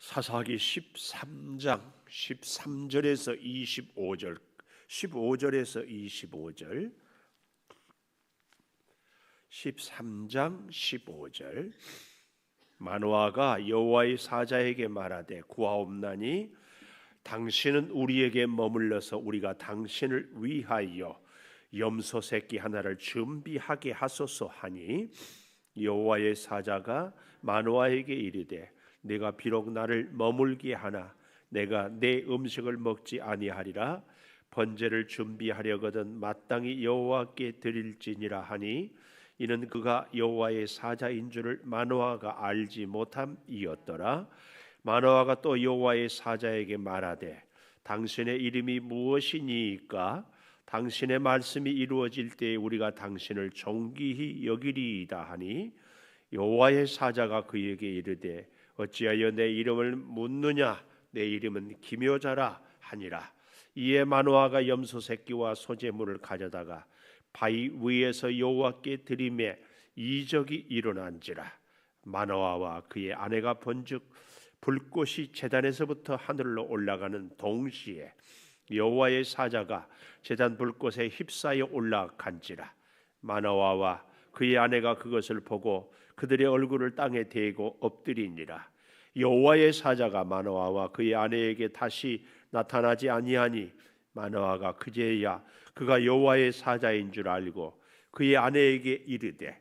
사사기 13장 13절에서 25절, 15절에서 25절, 13장 15절. 마노아가 여호와의 사자에게 말하되 구하옵나니 당신은 우리에게 머물러서 우리가 당신을 위하여 염소 새끼 하나를 준비하게 하소서 하니, 여호와의 사자가 마노아에게 이르되 내가 비록 나를 머물게 하나 내가 내 음식을 먹지 아니하리라. 번제를 준비하려거든 마땅히 여호와께 드릴지니라 하니, 이는 그가 여호와의 사자인 줄을 마노아가 알지 못함이었더라. 마노아가 또 여호와의 사자에게 말하되 당신의 이름이 무엇이니까? 당신의 말씀이 이루어질 때에 우리가 당신을 존귀히 여기리이다 하니, 여호와의 사자가 그에게 이르되 어찌하여 내 이름을 묻느냐? 내 이름은 기묘자라 하니라. 이에 마노아가 염소 새끼와 소제물을 가져다가 바위 위에서 여호와께 드리매 이적이 일어난지라. 마노아와 그의 아내가 본즉 불꽃이 제단에서부터 하늘로 올라가는 동시에 여호와의 사자가 제단 불꽃에 휩싸여 올라간지라. 마노아와 그의 아내가 그것을 보고 그들의 얼굴을 땅에 대고 엎드리니라. 여호와의 사자가 마노아와 그의 아내에게 다시 나타나지 아니하니, 마노아가 그제야 그가 여호와의 사자인 줄 알고 그의 아내에게 이르되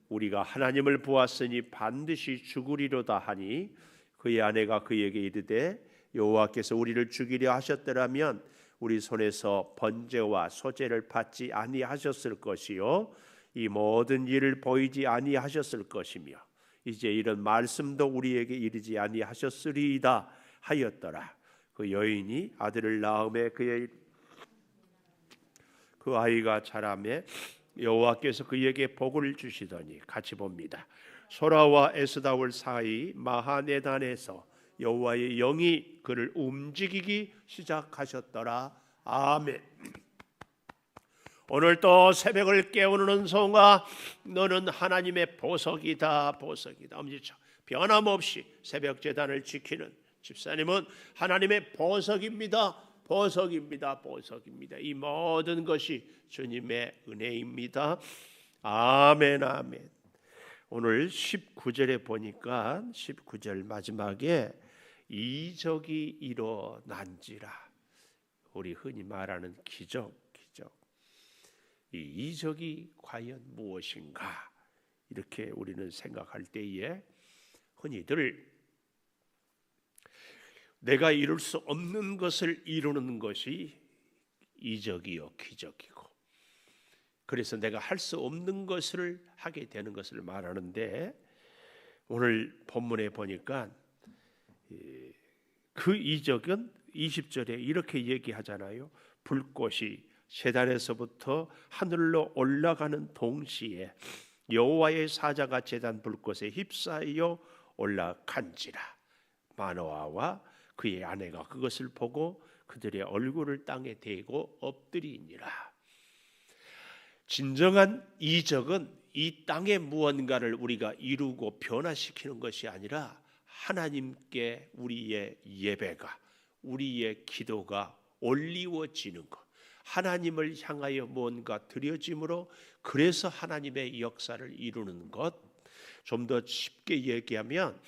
우리가 하나님을 보았으니 반드시 죽으리로다 하니, 그의 아내가 그에게 이르되 여호와께서 우리를 죽이려 하셨더라면 우리 손에서 번제와 소제를 받지 아니하셨을 것이요 이 모든 일을 보이지 아니하셨을 것이며 이제 이런 말씀도 우리에게 이르지 아니하셨으리이다 하였더라. 그 여인이 아들을 낳음에 그 아이가 자라매 여호와께서 그에게 복을 주시더니, 같이 봅니다. 소라와 에스다올 사이 마하네단에서 여호와의 영이 그를 움직이기 시작하셨더라. 아멘. 오늘 또 새벽을 깨우는 은송아, 너는 하나님의 보석이다. 보석이다. 엄지척 변함없이 새벽 제단을 지키는 집사님은 하나님의 보석입니다. 보석입니다. 보석입니다. 이 모든 것이 주님의 은혜입니다. 아멘. 아멘. 오늘 19절에 보니까 19절 마지막에 이적이 일어난지라. 우리 흔히 말하는 기적. 이 이적이 과연 무엇인가? 이렇게 우리는 생각할 때에 흔히들 내가 이룰 수 없는 것을 이루는 것이 이적이요 기적이고, 그래서 내가 할 수 없는 것을 하게 되는 것을 말하는데, 오늘 본문에 보니까 그 이적은 20절에 이렇게 얘기하잖아요. 불꽃이 제단에서부터 하늘로 올라가는 동시에 여호와의 사자가 제단 불꽃에 휩싸여 올라간지라. 마노아와 그의 아내가 그것을 보고 그들의 얼굴을 땅에 대고 엎드리니라. 진정한 이적은 이 땅의 무언가를 우리가 이루고 변화시키는 것이 아니라 하나님께 우리의 예배가, 우리의 기도가 올리워지는 것, 하나님을 향하여 뭔가 드려짐으로 그래서 하나님의 역사를 이루는 것. 좀 더 쉽게 얘기하면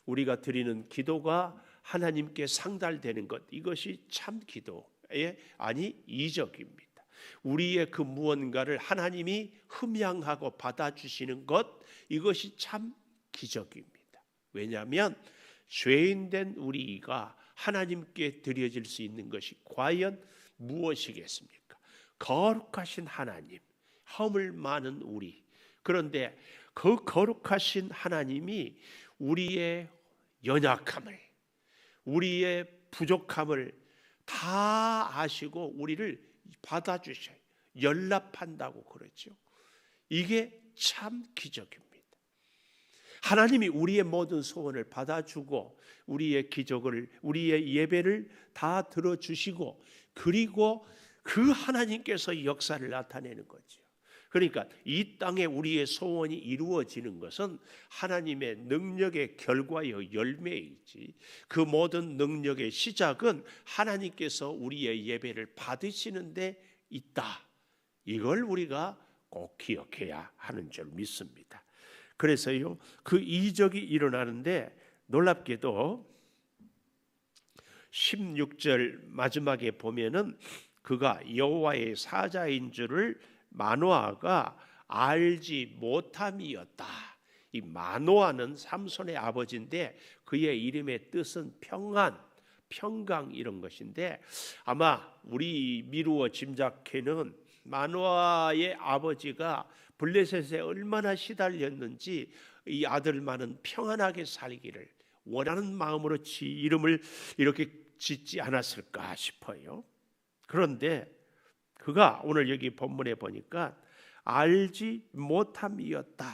우리가 드리는 기도가 하나님께 상달되는 것, 이것이 참 기도의 아니 이적입니다. 우리의 그 무언가를 하나님이 흠양하고 받아주시는 것, 이것이 참 기적입니다. 왜냐하면 죄인된 우리가 하나님께 드려질 수 있는 것이 과연 무엇이겠습니까? 거룩하신 하나님, 허물 많은 우리. 그런데 그 거룩하신 하나님이 우리의 연약함을, 우리의 부족함을 다 아시고 우리를 받아주셔요. 연락한다고 그러죠. 이게 참 기적입니다. 하나님이 우리의 모든 소원을 받아주고 우리의 기적을, 우리의 예배를 다 들어주시고, 그리고 그 하나님께서 역사를 나타내는 거죠. 그러니까 이 땅에 우리의 소원이 이루어지는 것은 하나님의 능력의 결과여 열매이지, 그 모든 능력의 시작은 하나님께서 우리의 예배를 받으시는 데 있다. 이걸 우리가 꼭 기억해야 하는 줄 믿습니다. 그래서요, 그 이적이 일어나는데 놀랍게도 16절 마지막에 보면은 그가 여호와의 사자인 줄을 마노아가 알지 못함이었다. 이 마노아는 삼손의 아버지인데 그의 이름의 뜻은 평안, 평강 이런 것인데, 아마 우리 미루어 짐작해는 마노아의 아버지가 블레셋에 얼마나 시달렸는지 이 아들만은 평안하게 살기를 원하는 마음으로 지 이름을 이렇게 짓지 않았을까 싶어요. 그런데 그가 오늘 여기 본문에 보니까 알지 못함이었다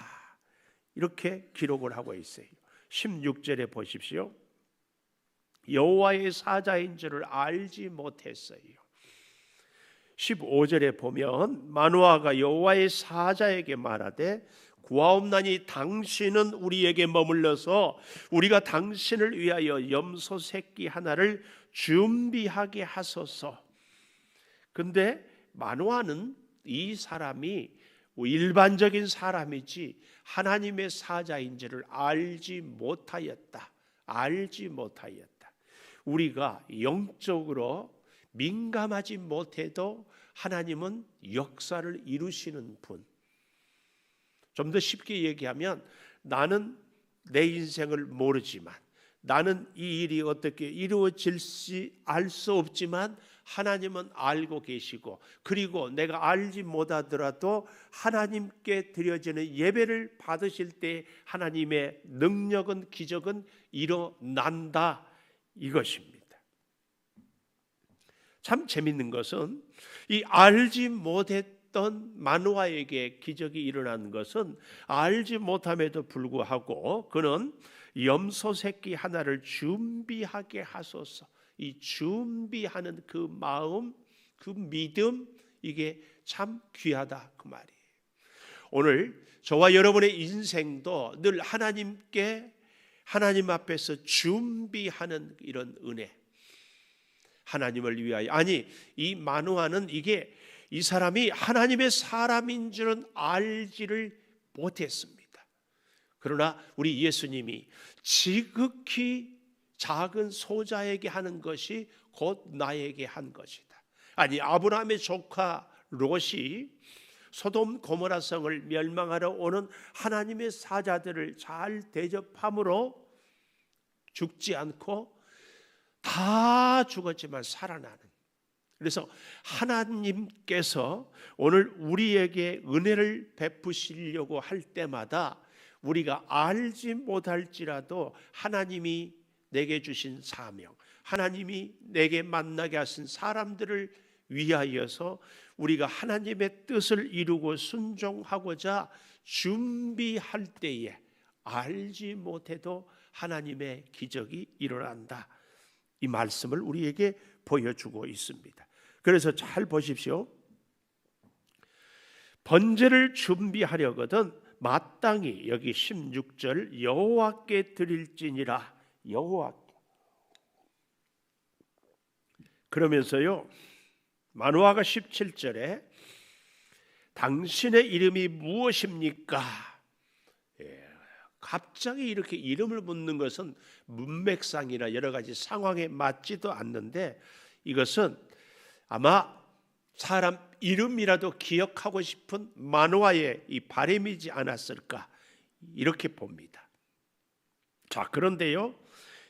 이렇게 기록을 하고 있어요. 16절에 보십시오. 여호와의 사자인 줄을 알지 못했어요. 15절에 보면 마노아가 여호와의 사자에게 말하되 구하옵나니 당신은 우리에게 머물러서 우리가 당신을 위하여 염소 새끼 하나를 준비하게 하소서. 근데 마노아는 이 사람이 일반적인 사람이지 하나님의 사자인지를 알지 못하였다. 알지 못하였다. 우리가 영적으로 민감하지 못해도 하나님은 역사를 이루시는 분. 좀 더 쉽게 얘기하면 나는 내 인생을 모르지만, 나는 이 일이 어떻게 이루어질지 알 수 없지만 하나님은 알고 계시고, 그리고 내가 알지 못하더라도 하나님께 드려지는 예배를 받으실 때 하나님의 능력은, 기적은 일어난다 이것입니다. 참 재밌는 것은 이 알지 못했던 마노아에게 기적이 일어난 것은 알지 못함에도 불구하고 그는 염소 새끼 하나를 준비하게 하소서. 이 준비하는 그 마음, 그 믿음, 이게 참 귀하다 그 말이에요. 오늘 저와 여러분의 인생도 늘 하나님께, 하나님 앞에서 준비하는 이런 은혜, 하나님을 위하여. 아니, 이 마노아는 이게 이 사람이 하나님의 사람인 줄은 알지를 못했습니다. 그러나 우리 예수님이 지극히 작은 소자에게 하는 것이 곧 나에게 한 것이다. 아니, 아브라함의 조카 롯이 소돔 고모라 성을 멸망하러 오는 하나님의 사자들을 잘 대접함으로 죽지 않고 다 죽었지만 살아나는. 그래서 하나님께서 오늘 우리에게 은혜를 베푸시려고 할 때마다 우리가 알지 못할지라도 하나님이 내게 주신 사명, 하나님이 내게 만나게 하신 사람들을 위하여서 우리가 하나님의 뜻을 이루고 순종하고자 준비할 때에 알지 못해도 하나님의 기적이 일어난다. 이 말씀을 우리에게 보여주고 있습니다. 그래서 잘 보십시오. 번제를 준비하려거든 마땅히, 여기 16절 여호와께 드릴지니라. 여호와께. 그러면서요, 마노아가 17절에 당신의 이름이 무엇입니까? 갑자기 이렇게 이름을 묻는 것은 문맥상이나 여러 가지 상황에 맞지도 않는데, 이것은 아마 사람 이름이라도 기억하고 싶은 마노아의 이 바람이지 않았을까 이렇게 봅니다. 자, 그런데요,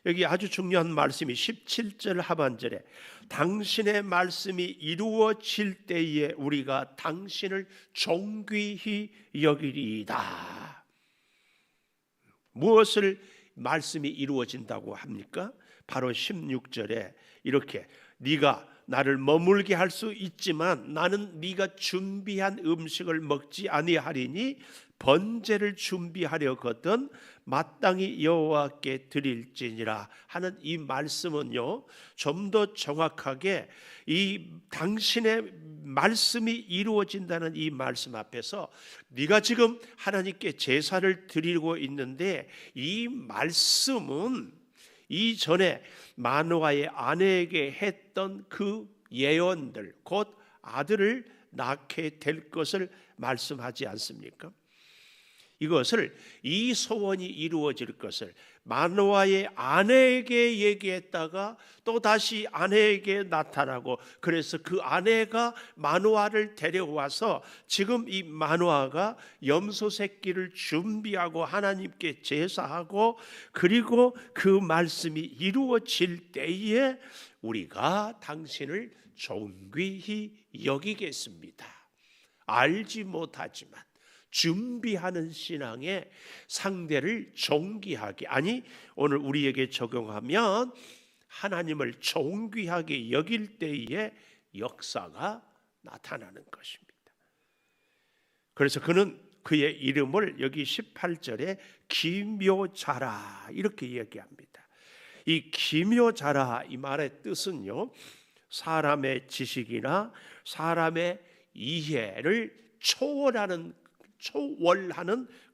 여기 아주 중요한 말씀이 17절 하반절에 당신의 말씀이 이루어질 때에 우리가 당신을 존귀히 여기리이다. 무엇을 말씀이 이루어진다고 합니까? 바로 16절에 이렇게 네가 나를 머물게 할 수 있지만 나는 네가 준비한 음식을 먹지 아니하리니 번제를 준비하려거든 마땅히 여호와께 드릴지니라 하는 이 말씀은요, 좀 더 정확하게 이 당신의 말씀이 이루어진다는 이 말씀 앞에서 네가 지금 하나님께 제사를 드리고 있는데 이 말씀은 이전에 마노아의 아내에게 했던 그 예언들, 곧 아들을 낳게 될 것을 말씀하지 않습니까? 이것을, 이 소원이 이루어질 것을 마노아의 아내에게 얘기했다가 또 다시 아내에게 나타나고, 그래서 그 아내가 마노아를 데려와서 지금 이 마노아가 염소 새끼를 준비하고 하나님께 제사하고, 그리고 그 말씀이 이루어질 때에 우리가 당신을 존귀히 여기겠습니다. 알지 못하지만 준비하는 신앙의 상대를 존귀하게, 아니 오늘 우리에게 적용하면 하나님을 존귀하게 여길 때의 역사가 나타나는 것입니다. 그래서 그는 그의 이름을 여기 18절에 기묘자라 이렇게 얘기합니다. 이 기묘자라, 이 말의 뜻은요, 사람의 지식이나 사람의 이해를 초월하는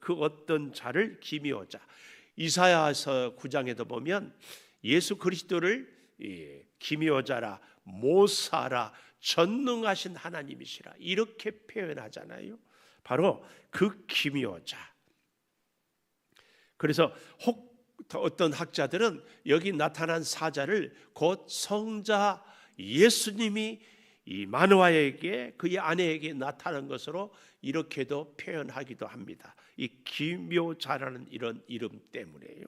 그 어떤 자를 기묘자. 이사야서 9장에도 보면 예수 그리스도를 기묘자라, 모사라, 전능하신 하나님이시라 이렇게 표현하잖아요. 바로 그 기묘자. 그래서 어떤 학자들은 여기 나타난 사자를 곧 성자 예수님이 이 마노아에게, 그의 아내에게 나타난 것으로 이렇게도 표현하기도 합니다. 이 기묘자라는 이런 이름 때문에요.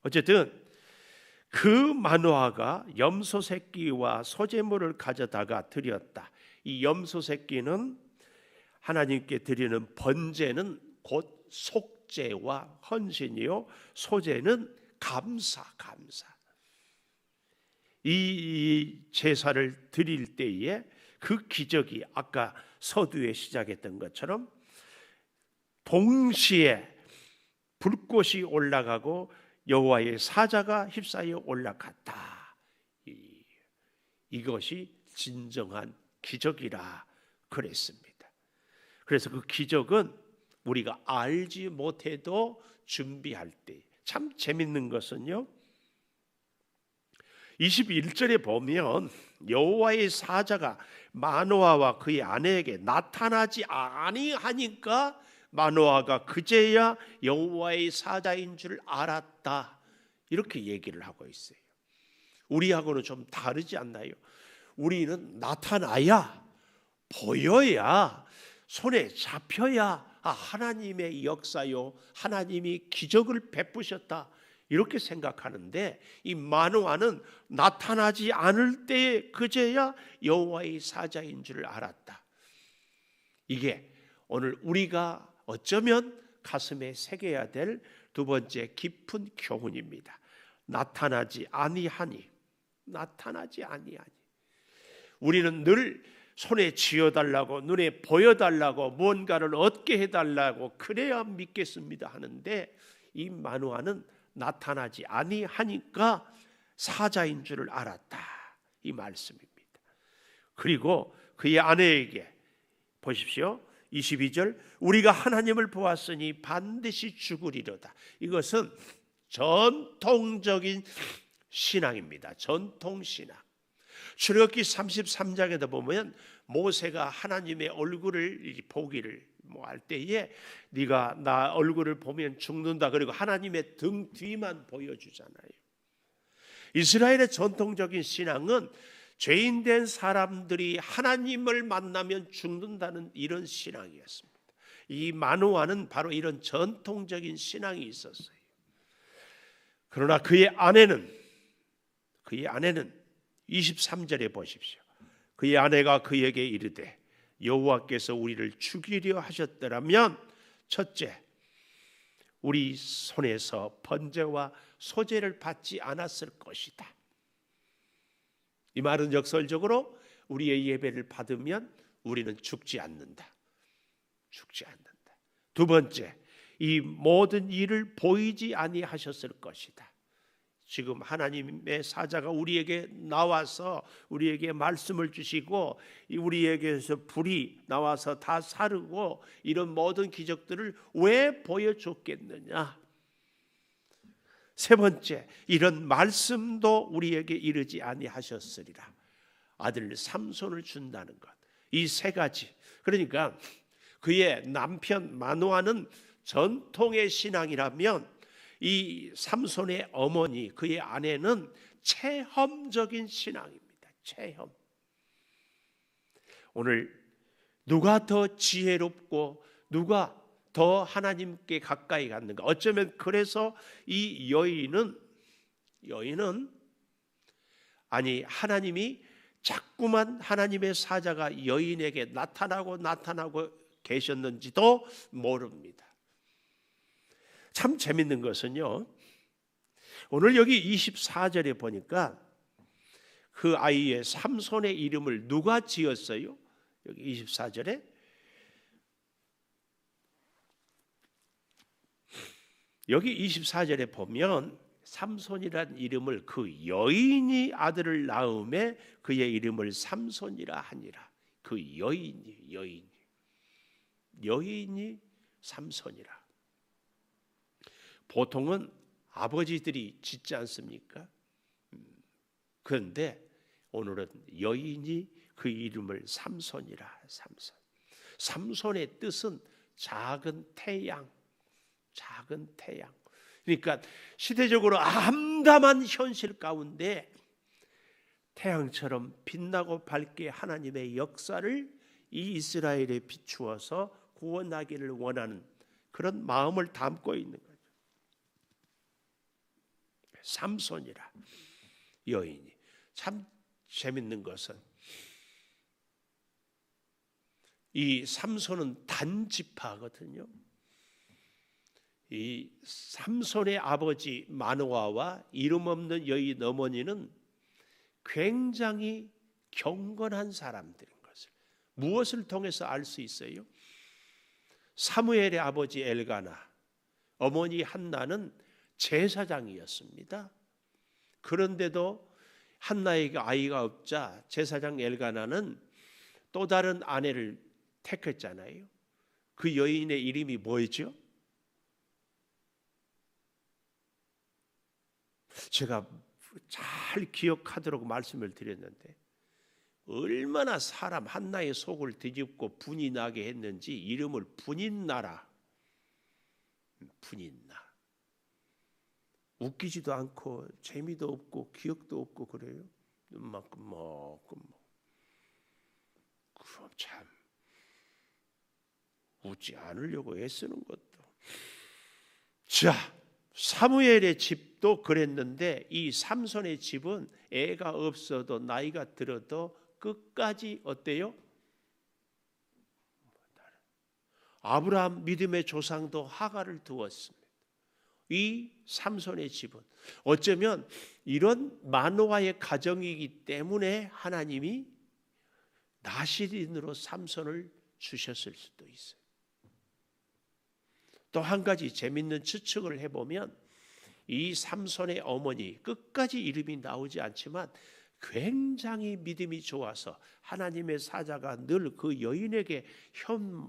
어쨌든 그 마노아가 염소 새끼와 소제물을 가져다가 드렸다. 이 염소 새끼는 하나님께 드리는 번제는 곧 속죄와 헌신이요, 소제는 감사. 이 제사를 드릴 때에 그 기적이 아까 서두에 시작했던 것처럼 동시에 불꽃이 올라가고 여호와의 사자가 휩싸여 올라갔다. 이것이 진정한 기적이라 그랬습니다. 그래서 그 기적은 우리가 알지 못해도 준비할 때, 참 재밌는 것은요, 21절에 보면 여호와의 사자가 마노아와 그의 아내에게 나타나지 아니하니까 마노아가 그제야 여호와의 사자인 줄 알았다, 이렇게 얘기를 하고 있어요. 우리하고는 좀 다르지 않나요? 우리는 나타나야, 보여야, 손에 잡혀야 하나님의 역사요, 하나님이 기적을 베푸셨다 이렇게 생각하는데, 이 마노아는 나타나지 않을 때에 그제야 여호와의 사자인 줄 알았다. 이게 오늘 우리가 어쩌면 가슴에 새겨야 될 두 번째 깊은 교훈입니다. 나타나지 아니하니. 우리는 늘 손에 쥐어달라고, 눈에 보여달라고, 무언가를 얻게 해달라고, 그래야 믿겠습니다 하는데, 이 마노아는 나타나지 아니하니까 사자인 줄을 알았다, 이 말씀입니다. 그리고 그의 아내에게 보십시오. 22절, 우리가 하나님을 보았으니 반드시 죽으리로다. 이것은 전통적인 신앙입니다. 전통신앙. 출애굽기 33장에도 보면 모세가 하나님의 얼굴을 보기를 할 때에 네가 나 얼굴을 보면 죽는다, 그리고 하나님의 등 뒤만 보여주잖아요. 이스라엘의 전통적인 신앙은 죄인된 사람들이 하나님을 만나면 죽는다는 이런 신앙이었습니다. 이 마노아는 바로 이런 전통적인 신앙이 있었어요. 그러나 그의 아내는 23절에 보십시오. 그의 아내가 그에게 이르되 여호와께서 우리를 죽이려 하셨더라면 첫째, 우리 손에서 번제와 소제를 받지 않았을 것이다. 이 말은 역설적으로 우리의 예배를 받으면 우리는 죽지 않는다. 두 번째, 이 모든 일을 보이지 아니하셨을 것이다. 지금 하나님의 사자가 우리에게 나와서 우리에게 말씀을 주시고 우리에게서 불이 나와서 다 사르고 이런 모든 기적들을 왜 보여줬겠느냐? 세 번째, 이런 말씀도 우리에게 이르지 아니하셨으리라. 아들 삼손을 준다는 것. 이 세 가지. 그러니까 그의 남편 마노아는 전통의 신앙이라면 이 삼손의 어머니, 그의 아내는 체험적인 신앙입니다. 체험. 오늘 누가 더 지혜롭고 누가 더 하나님께 가까이 갔는가? 어쩌면 그래서 이 여인은 아니 하나님이 자꾸만 하나님의 사자가 여인에게 나타나고 계셨는지도 모릅니다. 참 재밌는 것은요, 오늘 여기 24절에 보니까 그 아이의 삼손의 이름을 누가 지었어요? 여기 24절에 여기 24절에 보면 삼손이란 이름을 그 여인이 아들을 낳음에 그의 이름을 삼손이라 하니라. 그 여인이 삼손이라. 보통은 아버지들이 짓지 않습니까? 그런데 오늘은 여인이 그 이름을 삼손이라. 삼손의 뜻은 작은 태양. 그러니까 시대적으로 암담한 현실 가운데 태양처럼 빛나고 밝게 하나님의 역사를 이 이스라엘에 비추어서 구원하기를 원하는 그런 마음을 담고 있는 거죠. 삼손이라 여인이. 참 재밌는 것은 이 삼손은 단지파거든요. 이 삼손의 아버지 마노아와 이름 없는 여인 어머니는 굉장히 경건한 사람들인 것을 무엇을 통해서 알 수 있어요? 사무엘의 아버지 엘가나, 어머니 한나는 제사장이었습니다. 그런데도 한나에게 아이가 없자 제사장 엘가나는 또 다른 아내를 택했잖아요. 그 여인의 이름이 뭐였죠? 제가 잘 기억하도록 말씀을 드렸는데 얼마나 사람 한나의 속을 뒤집고 분이 나게 했는지 이름을 분인나라. 분인나. 웃기지도 않고 재미도 없고 기억도 없고 그래요. 눈만큼 먹고 그럼 참 웃지 않으려고 애쓰는 것도. 자, 사무엘의 집도 그랬는데 이 삼손의 집은 애가 없어도 나이가 들어도 끝까지 어때요? 아브라함 믿음의 조상도 하가를 두었습니다. 이 삼손의 집은 어쩌면 이런 마노아의 가정이기 때문에 하나님이 나실인으로 삼손을 주셨을 수도 있어요. 또 한 가지 재밌는 추측을 해보면 이 삼손의 어머니 끝까지 이름이 나오지 않지만 굉장히 믿음이 좋아서 하나님의 사자가 늘 그 여인에게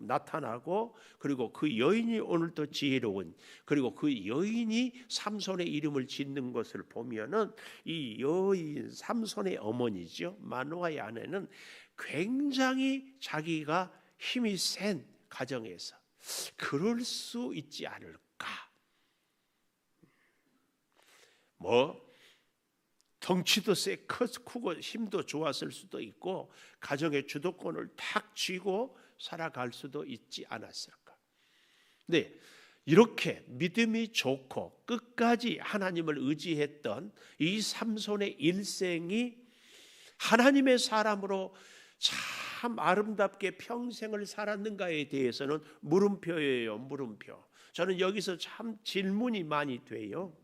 나타나고 그리고 그 여인이 오늘도 지혜로운 그리고 그 여인이 삼손의 이름을 짓는 것을 보면은 이 여인 삼손의 어머니죠. 마노아의 아내는 굉장히 자기가 힘이 센 가정에서 그럴 수 있지 않을까. 덩치도 크고 힘도 좋았을 수도 있고 가정의 주도권을 탁 쥐고 살아갈 수도 있지 않았을까. 네, 이렇게 믿음이 좋고 끝까지 하나님을 의지했던 이 삼손의 일생이 하나님의 사람으로 참 아름답게 평생을 살았는가에 대해서는 물음표예요. 물음표. 저는 여기서 참 질문이 많이 돼요.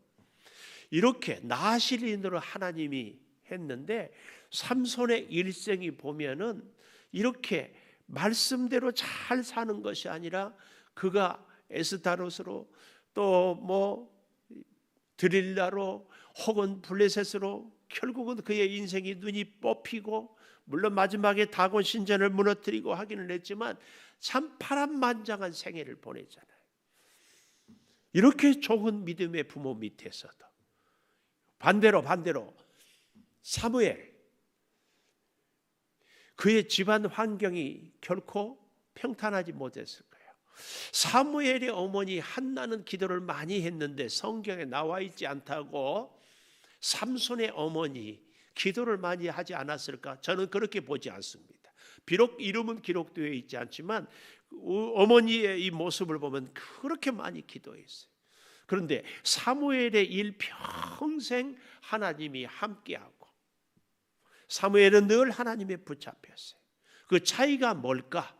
이렇게 나실인으로 하나님이 했는데 삼손의 일생이 보면은 이렇게 말씀대로 잘 사는 것이 아니라 그가 에스타롯으로 또 뭐 드릴라로 혹은 블레셋으로 결국은 그의 인생이 눈이 뽑히고 물론 마지막에 다곤 신전을 무너뜨리고 하기는 했지만 참 파란만장한 생애를 보내잖아요. 이렇게 좋은 믿음의 부모 밑에서도 반대로 사무엘, 그의 집안 환경이 결코 평탄하지 못했을 거예요. 사무엘의 어머니 한나는 기도를 많이 했는데 성경에 나와 있지 않다고 삼손의 어머니 기도를 많이 하지 않았을까? 저는 그렇게 보지 않습니다. 비록 이름은 기록되어 있지 않지만 어머니의 이 모습을 보면 그렇게 많이 기도했어요. 그런데 사무엘의 일평생 하나님이 함께하고 사무엘은 늘 하나님에 붙잡혔어요. 그 차이가 뭘까?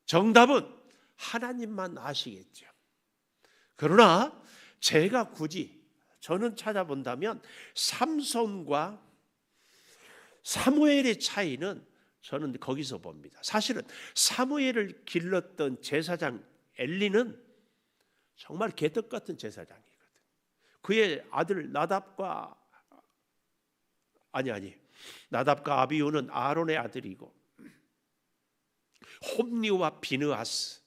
정답은 하나님만 아시겠죠. 그러나 제가 굳이 저는 찾아본다면 삼손과 사무엘의 차이는 저는 거기서 봅니다. 사실은 사무엘을 길렀던 제사장 엘리는 정말 개떡 같은 제사장이거든. 그의 아들 나답과 아비후는 아론의 아들이고 홈리와 비느하스,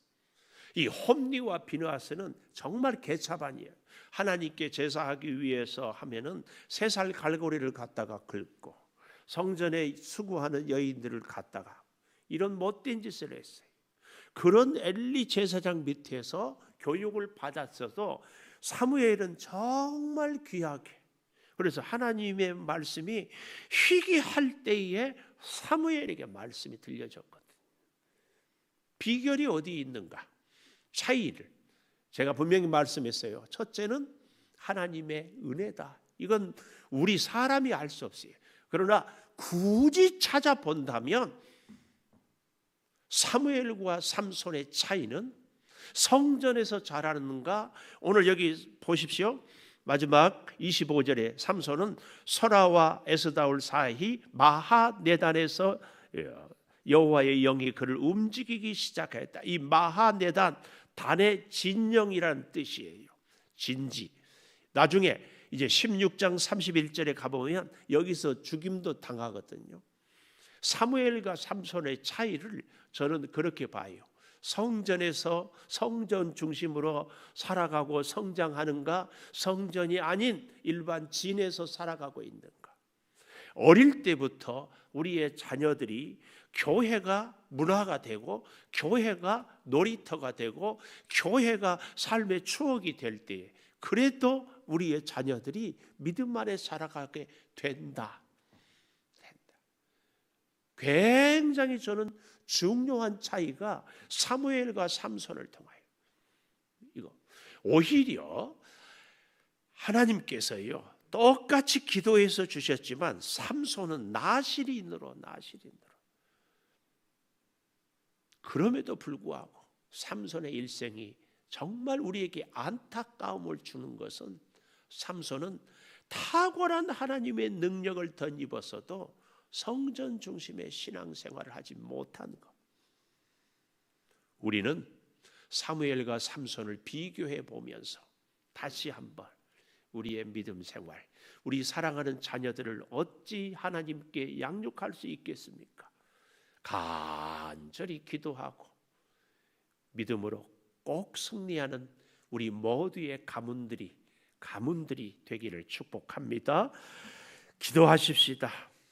이 홈리와 비느하스는 정말 개차반이에요. 하나님께 제사하기 위해서 하면은 3살 갈고리를 갖다가 긁고 성전에 수고하는 여인들을 갖다가 이런 못된 짓을 했어요. 그런 엘리 제사장 밑에서 교육을 받았어도 사무엘은 정말 귀하게, 그래서 하나님의 말씀이 희귀할 때에 사무엘에게 말씀이 들려졌거든. 비결이 어디 있는가? 차이를 제가 분명히 말씀했어요. 첫째는 하나님의 은혜다. 이건 우리 사람이 알 수 없어요. 그러나 굳이 찾아본다면 사무엘과 삼손의 차이는 성전에서 자라는가? 오늘 여기 보십시오. 마지막 25절에 삼손은 소라와 에스다올 사이 마하네단에서 여호와의 영이 그를 움직이기 시작했다. 이 마하네단, 단의 진영이라는 뜻이에요. 진지. 나중에 이제 16장 31절에 가보면 여기서 죽임도 당하거든요. 사무엘과 삼손의 차이를 저는 그렇게 봐요. 성전에서 성전 중심으로 살아가고 성장하는가, 성전이 아닌 일반 진에서 살아가고 있는가. 어릴 때부터 우리의 자녀들이 교회가 문화가 되고 교회가 놀이터가 되고 교회가 삶의 추억이 될 때, 그래도 우리의 자녀들이 믿음 안에 살아가게 된다. 굉장히 저는 중요한 차이가 사무엘과 삼손을 통하여 이거 오히려 하나님께서요 똑같이 기도해서 주셨지만 삼손은 나실인으로 그럼에도 불구하고 삼손의 일생이 정말 우리에게 안타까움을 주는 것은 삼손은 탁월한 하나님의 능력을 덧입었어도 성전 중심의 신앙생활을 하지 못한 것. 우리는 사무엘과 삼손을 비교해 보면서 다시 한번 우리의 믿음 생활, 우리 사랑하는 자녀들을 어찌 하나님께 양육할 수 있겠습니까? 간절히 기도하고 믿음으로 꼭 승리하는 우리 모두의 가문들이 되기를 축복합니다. 기도하십시다.